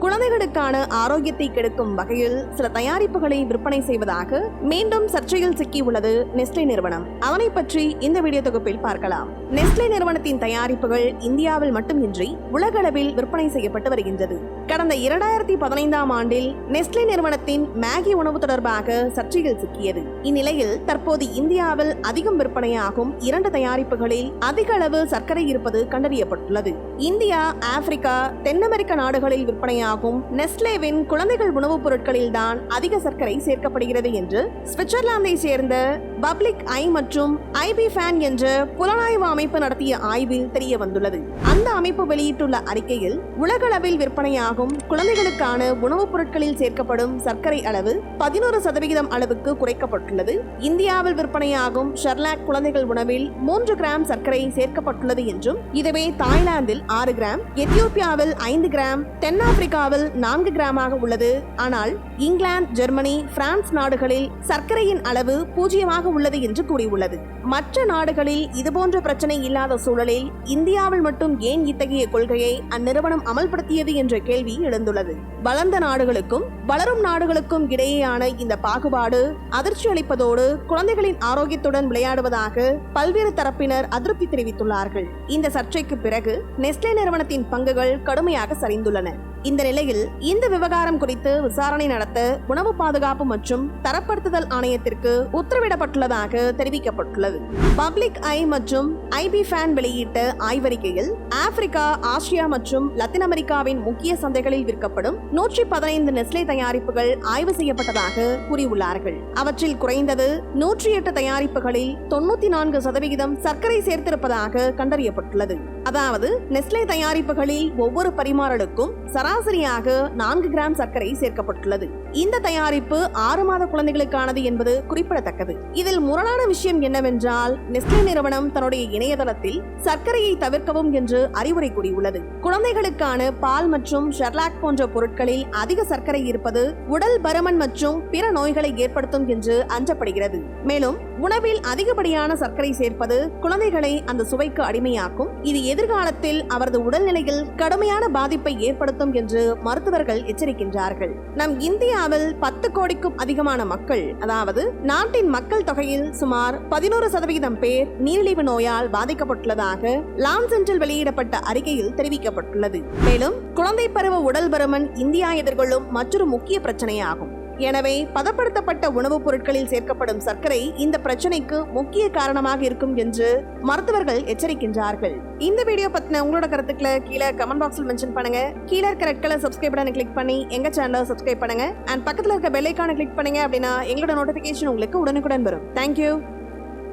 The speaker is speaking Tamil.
குழந்தைகளுக்கான ஆரோக்கியத்தை கெடுக்கும் வகையில் சில தயாரிப்புகளை விற்பனை செய்வதாக மீண்டும் சர்ச்சையில் சிக்கியுள்ளது நெஸ்லே நிறுவனம். அதனை பற்றி இந்த வீடியோ தொகுப்பில் பார்க்கலாம். நெஸ்லே நிறுவனத்தின் தயாரிப்புகள் இந்தியாவில் மட்டுமின்றி உலகளவில் விற்பனை செய்யப்பட்டு வருகின்றது. கடந்த 2015ஆம் ஆண்டில் நெஸ்லே நிறுவனத்தின் மேகி உணவு தொடர்பாக சர்ச்சையில் சிக்கியது. இந்நிலையில் தற்போது இந்தியாவில் அதிகம் விற்பனையாகும் 2 தயாரிப்புகளில் அதிக அளவு சர்க்கரை இருப்பது கண்டறியப்பட்டுள்ளது. இந்தியா, ஆப்பிரிக்கா, தென் அமெரிக்க நாடுகளில் விற்பனையாகும் நெஸ்லேவின் குழந்தைகள் உணவுப் பொருட்களில் தான் அதிக சர்க்கரை சேர்க்கப்படுகிறது என்று சுவிட்சர்லாந்தை சேர்ந்த பப்ளிக் ஐ மற்றும் ஐபி ஃபேன் என்ற புலனாய்வு அமைப்பு நடத்திய ஆய்வில் தெரிய வந்துள்ளது. அந்த அமைப்பு வெளியிட்டுள்ள அறிக்கையில் உலகளவில் விற்பனையாகும் குழந்தைகளுக்கான உணவுப் பொருட்களில் சேர்க்கப்படும் சர்க்கரை அளவு 11% அளவுக்கு குறைக்கப்பட்டுள்ளது. இந்தியாவில் விற்பனையாகும் ஷெர்லாக் குழந்தைகள் உணவில் 3 கிராம் சர்க்கரை சேர்க்கப்பட்டுள்ளது என்றும், இதுவே தாய்லாந்தில் 6 கிராம், எத்தியோப்பியாவில் 5 கிராம், தென்னாப்பிரிக்காவில் 4 கிராமாக உள்ளது. ஆனால் இங்கிலாந்து, ஜெர்மனி, பிரான்ஸ் நாடுகளில் சர்க்கரையின் அளவு 0 உள்ளது என்று கூறியுள்ளது. மற்ற நாடுகளில் இதுபோன்ற பிரச்சனை இல்லாத சூழலில் இந்தியாவில் மட்டும் ஏன் இத்தகைய கொள்கையை அந்நிறுவனம் அமல்படுத்தியது என்ற கேள்வி எழுந்துள்ளது. வளர்ந்த நாடுகளுக்கும் வளரும் நாடுகளுக்கும் இடையேயான இந்த பாகுபாடு அதிர்ச்சி அளிப்பதோடு குழந்தைகளின் ஆரோக்கியத்துடன் விளையாடுவதாக பல்வேறு தரப்பினர் அதிருப்தி தெரிவித்துள்ளார்கள். இந்த சர்ச்சைக்கு பிறகு நெஸ்லே நிறுவனத்தின் பங்குகள் கடுமையாக சரிந்துள்ளன. இந்த நிலையில் இந்த விவகாரம் குறித்து விசாரணை நடத்த உணவு பாதுகாப்பு மற்றும் தரப்படுத்துதல் ஆணையத்திற்கு உத்தரவிடப்பட்டுள்ளதாக தெரிவிக்கப்பட்டுள்ளது. பப்ளிக் ஐ மற்றும் ஐபி ஃபேன் வெளியிட்ட ஆய்வறிக்கையில் ஆப்பிரிக்கா, ஆசியா மற்றும் லத்தீன் அமெரிக்காவின் முக்கிய சந்தைகளில் விற்கப்படும் 115 நெஸ்லே தயாரிப்புகள் ஆய்வு செய்யப்பட்டதாக கூறியுள்ளார்கள். அவற்றில் குறைந்தது 108 தயாரிப்புகளில் 94% சர்க்கரை சேர்த்திருப்பதாக கண்டறியப்பட்டுள்ளது. அதாவது நெஸ்லே தயாரிப்புகளில் ஒவ்வொரு பரிமாறலுக்கும் சராசரியாக 4 கிராம் சர்க்கரை சேர்க்கப்பட்டுள்ளது. இந்த தயாரிப்பு 6 மாத குழந்தைகளுக்கானது என்பது குறிப்பிடத்தக்கது. இதில் முரணான விஷயம் என்னவென்றால், நெஸ்லே நிறுவனம் தன்னுடைய இணையதளத்தில் சர்க்கரையை தவிர்க்கவும் என்று அறிவுரை கூறியுள்ளது. குழந்தைகளுக்கான பால் மற்றும் ஷெர்லாக் போன்ற பொருட்களில் அதிக சர்க்கரை இருப்பது உடல் பருமன் மற்றும் பிற நோய்களை ஏற்படுத்தும் என்று அஞ்சப்படுகிறது. மேலும் உணவில் அதிகப்படியான சர்க்கரை சேர்ப்பது குழந்தைகளை அந்த சுவைக்கு அடிமையாக்கும். இது எதிர்காலத்தில் அவரது உடல்நிலையில் கடுமையான பாதிப்பை ஏற்படுத்தும் என்று மருத்துவர்கள் எச்சரிக்கின்றார்கள். நம் இந்தியாவில் 10 கோடிக்கும் அதிகமான மக்கள், அதாவது நாட்டின் மக்கள் தொகையில் சுமார் 11% பேர் நீரிழிவு நோயால் பாதிக்கப்பட்டுள்ளதாக லான்சென்டில் வெளியிடப்பட்ட அறிக்கையில் தெரிவிக்கப்பட்டுள்ளது. மேலும் குழந்தை பருவ உடல் பருமன் இந்தியா எதிர்கொள்ளும் மற்றொரு முக்கிய பிரச்சனையாகும். எனவே பதப்படுத்தப்பட்ட உணவுப் பொருட்களில் சேர்க்கப்படும் சர்க்கரை இந்த பிரச்சனைக்கு முக்கிய காரணமாக இருக்கும் என்று மருத்துவர்கள் எச்சரிக்கின்றார்கள். இந்த வீடியோ பத்தின உங்களோட கருத்துக்களை கீழே கமெண்ட் பாக்ஸில் மென்ஷன் பண்ணுங்க. கீழே இருக்க ரெட் கலர் சப்ஸ்கிரைப் பட்டனை கிளிக் பண்ணி எங்க சேனலை சப்ஸ்கிரைப் பண்ணுங்க. அண்ட் பக்கத்துல இருக்க பெல் ஐகானை கிளிக் பண்ணுங்க. அப்படின்னா எங்களோட நோட்டிபிகேஷன் உங்களுக்கு உடனுக்குடன் வரும். தேங்க்யூ.